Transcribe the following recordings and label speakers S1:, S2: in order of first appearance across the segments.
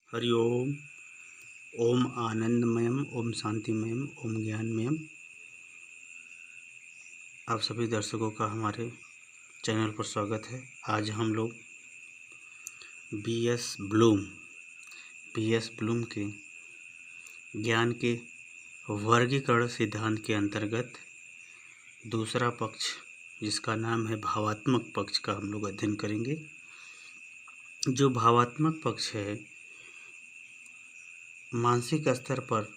S1: हरि ओम। ओम आनंदमयम, ओम शांतिमयम, ओम ज्ञानमयम। आप सभी दर्शकों का हमारे चैनल पर स्वागत है। आज हम लोग बी एस ब्लूम के ज्ञान के वर्गीकरण सिद्धांत के अंतर्गत दूसरा पक्ष, जिसका नाम है भावात्मक पक्ष, का हम लोग अध्ययन करेंगे। जो भावात्मक पक्ष है, मानसिक स्तर पर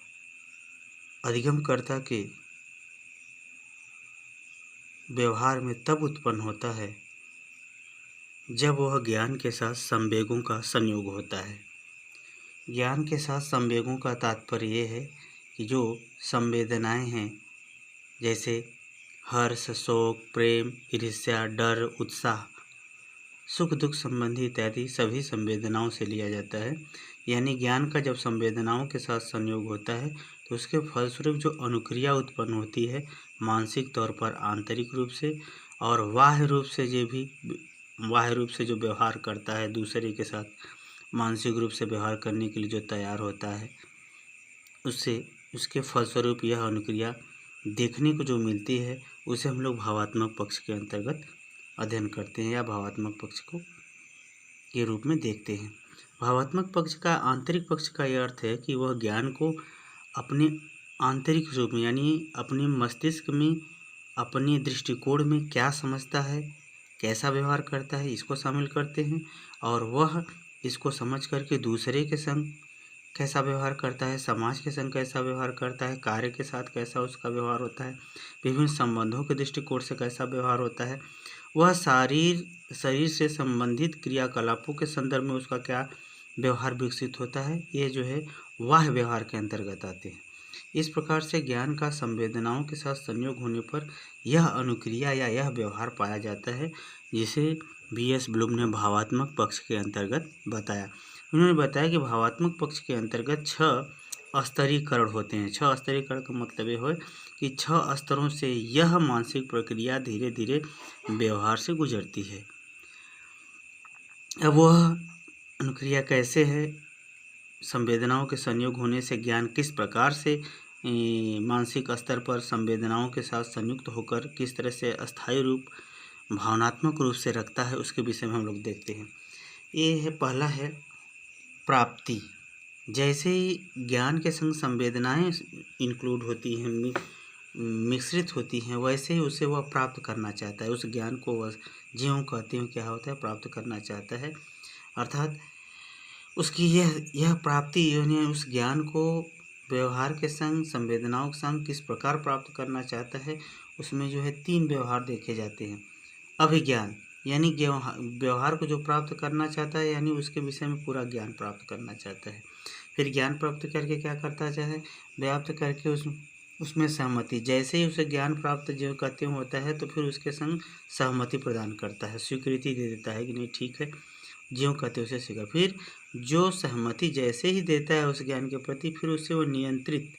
S1: अधिगमकर्ता के व्यवहार में तब उत्पन्न होता है जब वह ज्ञान के साथ संवेगों का संयोग होता है। ज्ञान के साथ संवेगों का तात्पर्य ये है कि जो संवेदनाएं हैं, जैसे हर्ष, शोक, प्रेम, ईर्ष्या, डर, उत्साह, सुख दुख संबंधी इत्यादि सभी संवेदनाओं से लिया जाता है। यानी ज्ञान का जब संवेदनाओं के साथ संयोग होता है तो उसके फलस्वरूप जो अनुक्रिया उत्पन्न होती है, मानसिक तौर पर आंतरिक रूप से और बाह्य रूप से जो व्यवहार करता है दूसरे के साथ, मानसिक रूप से व्यवहार करने के लिए जो तैयार होता है, उसके फलस्वरूप यह अनुक्रिया देखने को जो मिलती है, उसे हम लोग भावात्मक पक्ष के अंतर्गत अध्ययन करते हैं या भावात्मक पक्ष को के रूप में देखते हैं। भावात्मक पक्ष का, आंतरिक पक्ष का यह अर्थ है कि वह ज्ञान को अपने आंतरिक रूप में, यानी अपने मस्तिष्क में, अपने दृष्टिकोण में क्या समझता है, कैसा व्यवहार करता है, इसको शामिल करते हैं। और वह इसको समझ करके दूसरे के संग कैसा व्यवहार करता है, समाज के संग कैसा व्यवहार करता है, कार्य के साथ कैसा उसका व्यवहार होता है, विभिन्न संबंधों के दृष्टिकोण से कैसा व्यवहार होता है, वह शरीर से संबंधित क्रियाकलापों के संदर्भ में उसका क्या व्यवहार विकसित होता है, ये जो है वह व्यवहार के अंतर्गत आते हैं। इस प्रकार से ज्ञान का संवेदनाओं के साथ संयोग होने पर यह अनुक्रिया या यह व्यवहार पाया जाता है, जिसे बी एस ब्लूम ने भावात्मक पक्ष के अंतर्गत बताया। उन्होंने बताया कि भावात्मक पक्ष के अंतर्गत 6 स्तरीकरण होते हैं। 6 स्तरीकरण का मतलब ये है कि 6 स्तरों से यह मानसिक प्रक्रिया धीरे धीरे व्यवहार से गुजरती है। अब वह अनुक्रिया कैसे है, संवेदनाओं के संयोग होने से ज्ञान किस प्रकार से मानसिक स्तर पर संवेदनाओं के साथ संयुक्त होकर किस तरह से अस्थायी रूप, भावनात्मक रूप से रखता है, उसके विषय में हम लोग देखते हैं। ये है, पहला है प्राप्ति। जैसे ही ज्ञान के संग संवेदनाएं इंक्लूड होती हैं, मिश्रित होती हैं, वैसे ही उसे वह प्राप्त करना चाहता है। उस ज्ञान को वह ज्यों कहते हैं क्या होता है, प्राप्त करना चाहता है। अर्थात उसकी यह प्राप्ति, यानी उस ज्ञान को व्यवहार के संग, संवेदनाओं के संग किस प्रकार प्राप्त करना चाहता है, उसमें जो है 3 व्यवहार देखे जाते हैं। अभिज्ञान, यानी व्यवहार को जो प्राप्त करना चाहता है, यानी उसके विषय में पूरा ज्ञान प्राप्त करना चाहता है। फिर ज्ञान प्राप्त करके क्या करता है, व्याप्त करके उसमें सहमति, जैसे ही उसे ज्ञान प्राप्त जो कहते होता है, तो फिर उसके संग सहमति प्रदान करता है, स्वीकृति दे देता है कि नहीं ठीक है, ज्यों कहते उसे सीखा। फिर जो सहमति जैसे ही देता है उस ज्ञान के प्रति, फिर उसे वो नियंत्रित,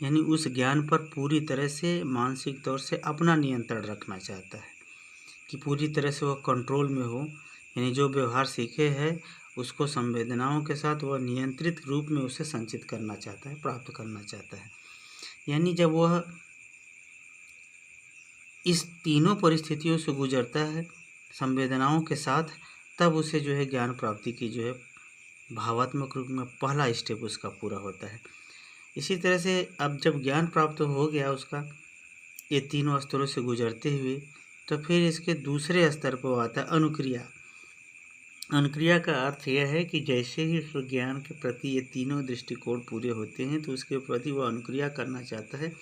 S1: यानी उस ज्ञान पर पूरी तरह से मानसिक तौर से अपना नियंत्रण रखना चाहता है कि पूरी तरह से वह कंट्रोल में हो। यानी जो व्यवहार सीखे है उसको संवेदनाओं के साथ वह नियंत्रित रूप में उसे संचित करना चाहता है, प्राप्त करना चाहता है। यानी जब वह इस तीनों परिस्थितियों से गुजरता है संवेदनाओं के साथ, तब उसे जो है ज्ञान प्राप्ति की जो है भावात्मक रूप में पहला स्टेप उसका पूरा होता है। इसी तरह से अब जब ज्ञान प्राप्त हो गया उसका ये तीनों स्तरों से गुजरते हुए, तो फिर इसके दूसरे स्तर पर आता है अनुक्रिया। अनुक्रिया का अर्थ यह है कि जैसे ही उस ज्ञान के प्रति ये तीनों दृष्टिकोण पूरे होते हैं, तो उसके प्रति वह अनुक्रिया करना चाहता है।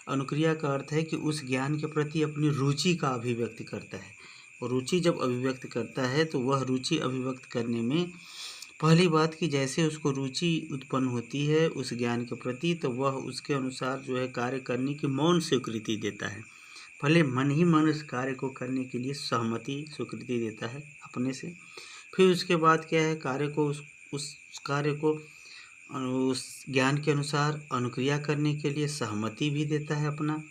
S1: अनुक्रिया का अर्थ है कि उस ज्ञान के प्रति अपनी रुचि का अभिव्यक्ति करता है। और रुचि जब अभिव्यक्त करता है, तो वह रुचि अभिव्यक्त करने में पहली बात कि जैसे उसको रुचि उत्पन्न होती है उस ज्ञान के प्रति, तो वह उसके अनुसार जो है कार्य करने की मौन स्वीकृति देता है। पहले मन ही मन उस कार्य को करने के लिए सहमति, स्वीकृति देता है अपने से। फिर उसके बाद क्या है, कार्य को उस कार्य को उस ज्ञान के अनुसार अनुक्रिया करने के लिए सहमति भी देता है अपना।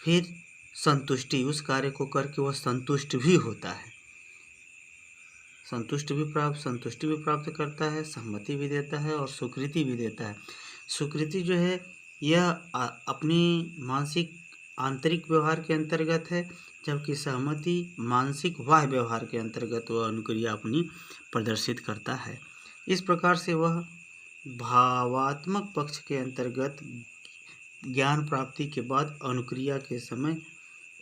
S1: फिर संतुष्टि, उस कार्य को करके वह संतुष्ट भी होता है। संतुष्टि भी प्राप्त करता है, सहमति भी देता है और स्वीकृति भी देता है। स्वीकृति जो है यह अपनी मानसिक आंतरिक व्यवहार के अंतर्गत है, जबकि सहमति मानसिक बाह्य व्यवहार के अंतर्गत वह अनुक्रिया अपनी प्रदर्शित करता है। इस प्रकार से वह भावात्मक पक्ष के अंतर्गत ज्ञान प्राप्ति के बाद अनुक्रिया के समय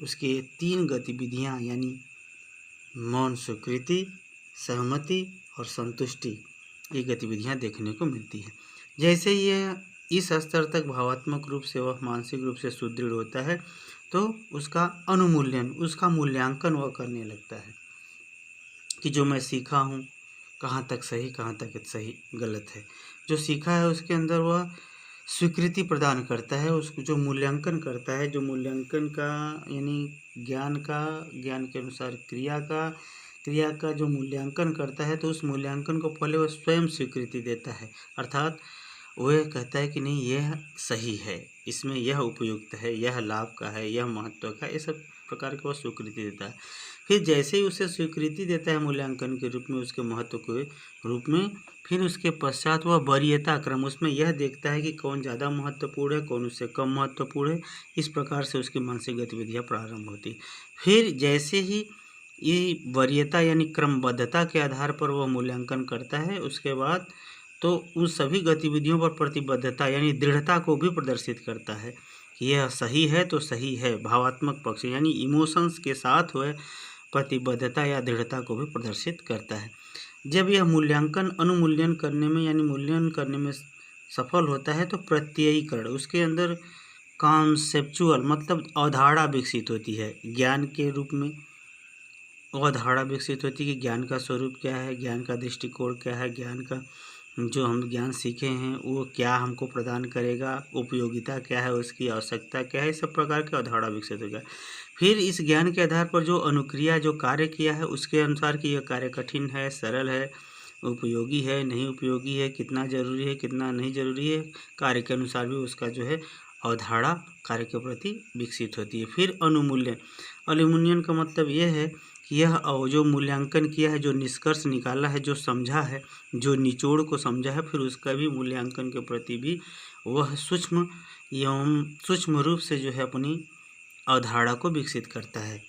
S1: उसके 3 गतिविधियां यानी मौन स्वीकृति, सहमति और संतुष्टि, ये गतिविधियां देखने को मिलती हैं। जैसे यह इस स्तर तक भावात्मक रूप से वह मानसिक रूप से सुदृढ़ होता है तो उसका उसका मूल्यांकन वह करने लगता है कि जो मैं सीखा हूँ कहाँ तक सही, कहाँ तक सही गलत है। जो सीखा है उसके अंदर वह स्वीकृति प्रदान करता है, उसको जो मूल्यांकन करता है, जो मूल्यांकन का यानी ज्ञान के अनुसार क्रिया का जो मूल्यांकन करता है, तो उस मूल्यांकन को पहले वह स्वयं स्वीकृति देता है, अर्थात वह कहता है कि नहीं यह सही है, इसमें यह उपयुक्त है, यह लाभ का है, यह महत्व का है, इस सब प्रकार की वह स्वीकृति देता है। फिर जैसे ही उसे स्वीकृति देता है मूल्यांकन के रूप में, उसके महत्व के रूप में, फिर उसके पश्चात वह वरीयता क्रम उसमें यह देखता है कि कौन ज़्यादा महत्वपूर्ण है, कौन उससे कम महत्वपूर्ण है। इस प्रकार से उसकी मानसिक गतिविधियाँ प्रारंभ होती। फिर जैसे ही ये वरीयता यानी क्रमबद्धता के आधार पर वह मूल्यांकन करता है, उसके बाद तो उन सभी गतिविधियों पर प्रतिबद्धता यानी दृढ़ता को भी प्रदर्शित करता है कि यह सही है तो सही है। भावात्मक पक्ष यानी इमोशंस के साथ वह प्रतिबद्धता या दृढ़ता को भी प्रदर्शित करता है। जब यह अनुमूल्यन करने में यानी मूल्यांकन करने में सफल होता है तो प्रत्ययीकरण उसके अंदर कॉन्सेप्चुअल मतलब अवधारणा विकसित होती है। ज्ञान के रूप में अवधारणा विकसित होती है कि ज्ञान का स्वरूप क्या है, ज्ञान का दृष्टिकोण क्या है, ज्ञान का जो हम ज्ञान सीखे हैं वो क्या हमको प्रदान करेगा, उपयोगिता क्या है, उसकी आवश्यकता क्या है, सब प्रकार की अवधारणा विकसित होगा। फिर इस ज्ञान के आधार पर जो अनुक्रिया जो कार्य किया है उसके अनुसार कि यह कार्य कठिन है, सरल है, उपयोगी है, नहीं उपयोगी है, कितना जरूरी है, कितना नहीं जरूरी है, कार्य के अनुसार भी उसका जो है अवधारणा कार्य के प्रति विकसित होती है। फिर अनुमूल्यन का मतलब यह है कि यह जो मूल्यांकन किया है, जो निष्कर्ष निकाला है, जो समझा है, जो निचोड़ को समझा है, फिर उसका भी मूल्यांकन के प्रति भी वह सूक्ष्म रूप से जो है अपनी अवधारणा को विकसित करता है।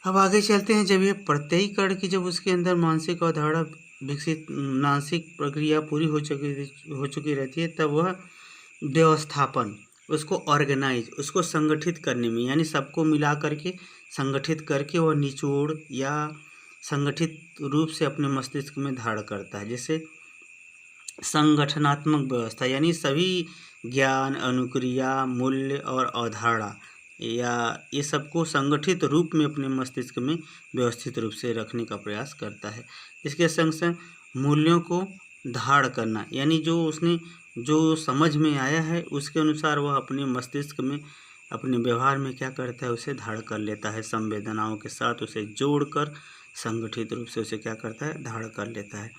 S1: अब आगे चलते हैं। जब यह प्रत्ययीकरण की जब उसके अंदर मानसिक अवधारणा विकसित मानसिक प्रक्रिया पूरी हो चुकी रहती है, तब वह व्यवस्थापन उसको ऑर्गेनाइज उसको संगठित करने में यानी सबको मिला करके संगठित करके वह निचोड़ या संगठित रूप से अपने मस्तिष्क में धारण करता है। जैसे संगठनात्मक व्यवस्था यानी सभी ज्ञान, अनुक्रिया, मूल्य और अवधारणा या ये सबको संगठित रूप में अपने मस्तिष्क में व्यवस्थित रूप से रखने का प्रयास करता है। इसके संग संग मूल्यों को धारण करना यानी जो उसने जो समझ में आया है उसके अनुसार वह अपने मस्तिष्क में अपने व्यवहार में क्या करता है, उसे धारण कर लेता है। संवेदनाओं के साथ उसे जोड़कर संगठित रूप से उसे क्या करता है, धारण कर लेता है।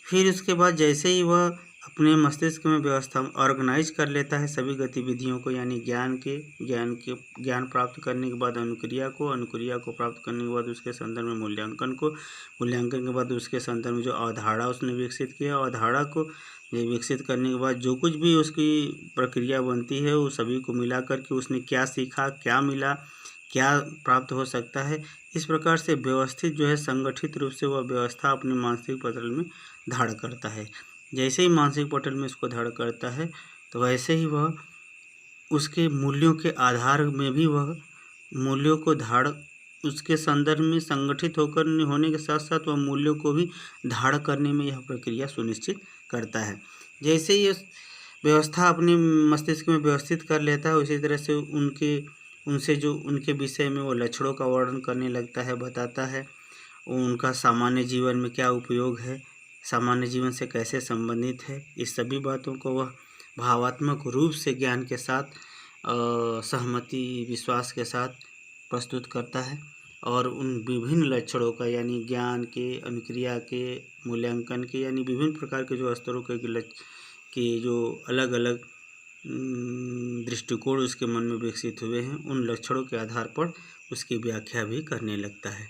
S1: फिर उसके बाद जैसे ही वह अपने मस्तिष्क में व्यवस्था ऑर्गेनाइज कर लेता है सभी गतिविधियों को यानी ज्ञान प्राप्त करने के बाद अनुक्रिया को प्राप्त करने के बाद उसके संदर्भ में मूल्यांकन के बाद उसके संदर्भ में जो अवधारणा उसने विकसित किया, अवधारणा को विकसित करने के बाद जो कुछ भी उसकी प्रक्रिया बनती है वो सभी को मिला करके उसने क्या सीखा, क्या मिला, क्या प्राप्त हो सकता है, इस प्रकार से व्यवस्थित जो है संगठित रूप से वह व्यवस्था अपने मानसिक पटल में धारण करता है। जैसे ही मानसिक पटल में इसको धारण करता है तो वैसे ही वह उसके मूल्यों के आधार में भी वह मूल्यों को उसके संदर्भ में संगठित होने के साथ साथ वह मूल्यों को भी धारण करने में यह प्रक्रिया सुनिश्चित करता है। जैसे ये व्यवस्था अपने मस्तिष्क में व्यवस्थित कर लेता है उसी तरह से उनके विषय में वो लक्षणों का वर्णन करने लगता है, बताता है उनका सामान्य जीवन में क्या उपयोग है, सामान्य जीवन से कैसे संबंधित है। इस सभी बातों को वह भावात्मक रूप से ज्ञान के साथ सहमति विश्वास के साथ प्रस्तुत करता है और उन विभिन्न लक्षणों का यानी ज्ञान के, अनुक्रिया के, मूल्यांकन के यानी विभिन्न प्रकार के जो स्तरों के जो अलग अलग दृष्टिकोण उसके मन में विकसित हुए हैं उन लक्षणों के आधार पर उसकी व्याख्या भी करने लगता है।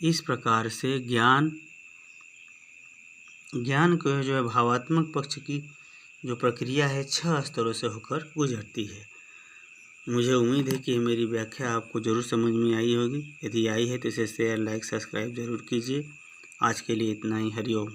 S1: इस प्रकार से ज्ञान को जो है भावात्मक पक्ष की जो प्रक्रिया है 6 स्तरों से होकर गुजरती है। मुझे उम्मीद है कि मेरी व्याख्या आपको ज़रूर समझ में आई होगी। यदि आई है तो इसे शेयर, लाइक, सब्सक्राइब ज़रूर कीजिए। आज के लिए इतना ही। हरिओम।